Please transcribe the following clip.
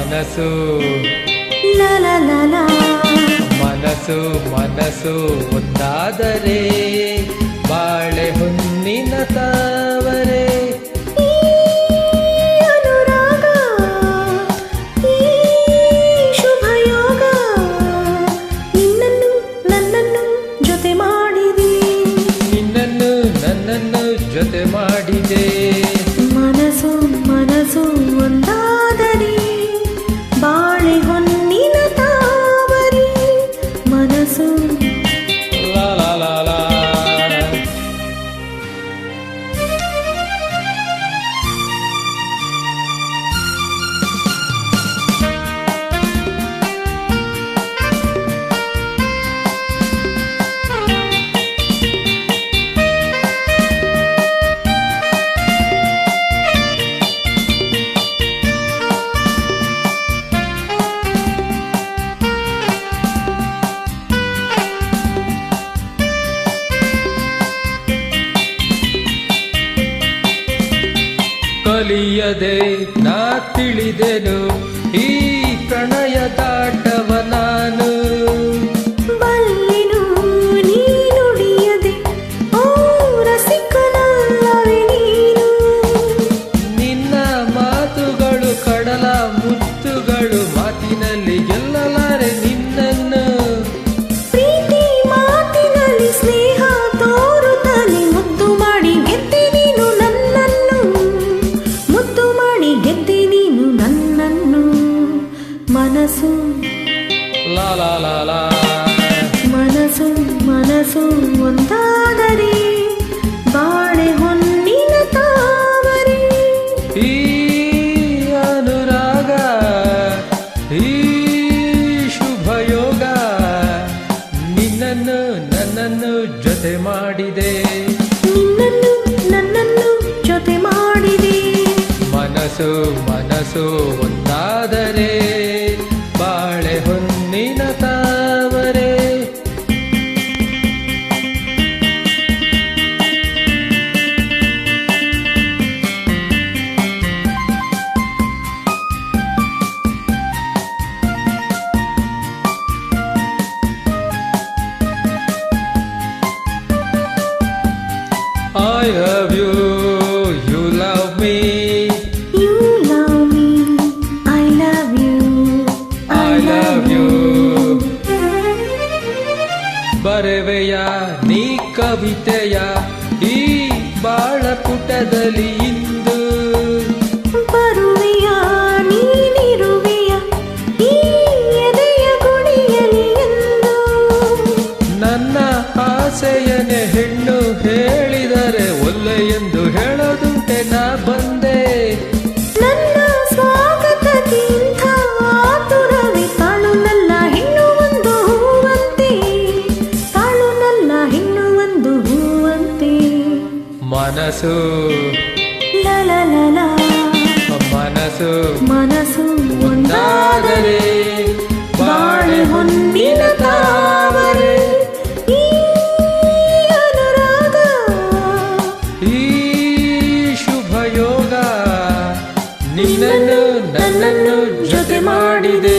ಮನಸ್ಸು ಲಾ ಲಾ ಲಾ ಲಾ. ಮನಸ್ಸು ಮನಸ್ಸು ಒಂದಾದರೆ ಬಾಳೆ ಹೊನ್ನಿನ ತಾವರೆ. ಈ ಅನುರಾಗ, ಈ ಶುಭಯೋಗ, ನಿನ್ನನ್ನು ನನ್ನನ್ನು ಜೊತೆ ಮಾಡಿದೆ. ನಿನ್ನನ್ನು ನನ್ನನ್ನು ಜೊತೆ ಮಾಡಿದೆ. ಮನಸ್ಸು ಮನಸ್ಸು ಒಂದಾದರೆ ಬಾಳೆ ಹೊನ್ನಿನ ತಾವರೆ. ಮನಸ್ಸು ಲಾ ಲಾ ಲಾ ಲಾ. ಕಲಿಯದೆ ನಾ ತಿಳಿದೆನು ಈ ಪ್ರಣಯದಾಟವ ನಾನು. ಬಲ್ಲೆನು ನೀ ನುಡಿಯದೆ ಓ ರಸಿಕನಲ್ಲವೇ ನೀನು. ನಿನ್ನ ಮಾತುಗಳು ಕಡಲ ಮುತ್ತುಗಳು, ಮಾತಿನಲ್ಲಿ ಗೆಲ್ಲಲಾರೆ ನಿನ್ನನ್ನು. ಪ್ರೀತಿ ಮಾತಿನಲ್ಲಿ ಸ್ನೇಹ ತೋರುತ್ತಾನೆ, ಮುದ್ದು ಮಾಡಿ ಗೆದ್ದೆ ನೀನು ನನ್ನನ್ನು. ಮುದ್ದು ಮಾಡಿ ಗೆದ್ದೆ ನೀನು ನನ್ನನ್ನು. ಮನಸ್ಸು ಲಾ ಲಾ ಲಾ ಲಾ. ಮನಸ್ಸು ಮನಸ್ಸು ಒಂದಾದರೆ ಬಾಳೆ ಹೊನ್ನಿನ ತಾವರೆ. ಈ ಅನುರಾಗ, ಈ ಶುಭಯೋಗ, ನಿನ್ನನ್ನು ನನ್ನನ್ನು ಜೊತೆ ಮಾಡಿದೆ. ನಿನ್ನನ್ನು ನನ್ನನ್ನು ಜೊತೆ ಮಾಡಿದೆ. ಮನಸ್ಸು ಮನಸ್ಸು ಒಂದಾದರೆ ಬಾಳೆ ಹೊನ್ನಿನ ತಾವರೆ. I love you, you love me. You love me, I love you, I love you. ಬರೆವೆಯ ನೀ ಕವಿತೆಯ ಈ ಬಾಳ ಪುಟದಲ್ಲಿ ಇಂದು. ಬರುವೆಯ ನೀನಿರುವೆಯ ಈ ಎದೆಯ ಗುಡಿಯಲ್ಲಿ ಎಂದು. ನನ್ನ ಆಸೆಯನೆ ಹೆಣ್ಣು ಹೇಳಿದರೆ ಒಲ್ಲೆ ಎಂದು ಹೇಳದುಂಟೆ ನಾ ಬಂದೆ. ನನ್ನ ಸ್ವಾಗತಕ್ಕೆ ಇಂಥ ಆತುರವೇ, ತಾಳು ನನ್ನ ಹೆಣ್ಣು ಒಂದು ಹೂವಂತೆ, ತಾಳು ನನ್ನ ಹೆಣ್ಣು ಒಂದು ಹೂವಂತೆ. ಮನಸ್ಸು ಲಾ ಲಾ ಲಾ ಲಾ. ಮನಸ್ಸು ಮನಸ್ಸು ಒಂದಾದರೆ ಬಾಳೆ ಹೊನ್ನಿನ ತಾವರೆ. ಈ ಅನುರಾಗ, ಈ ಶುಭಯೋಗ, ನಿನ್ನನ್ನು ನನ್ನನ್ನು ಜೊತೆ ಮಾಡಿದೆ.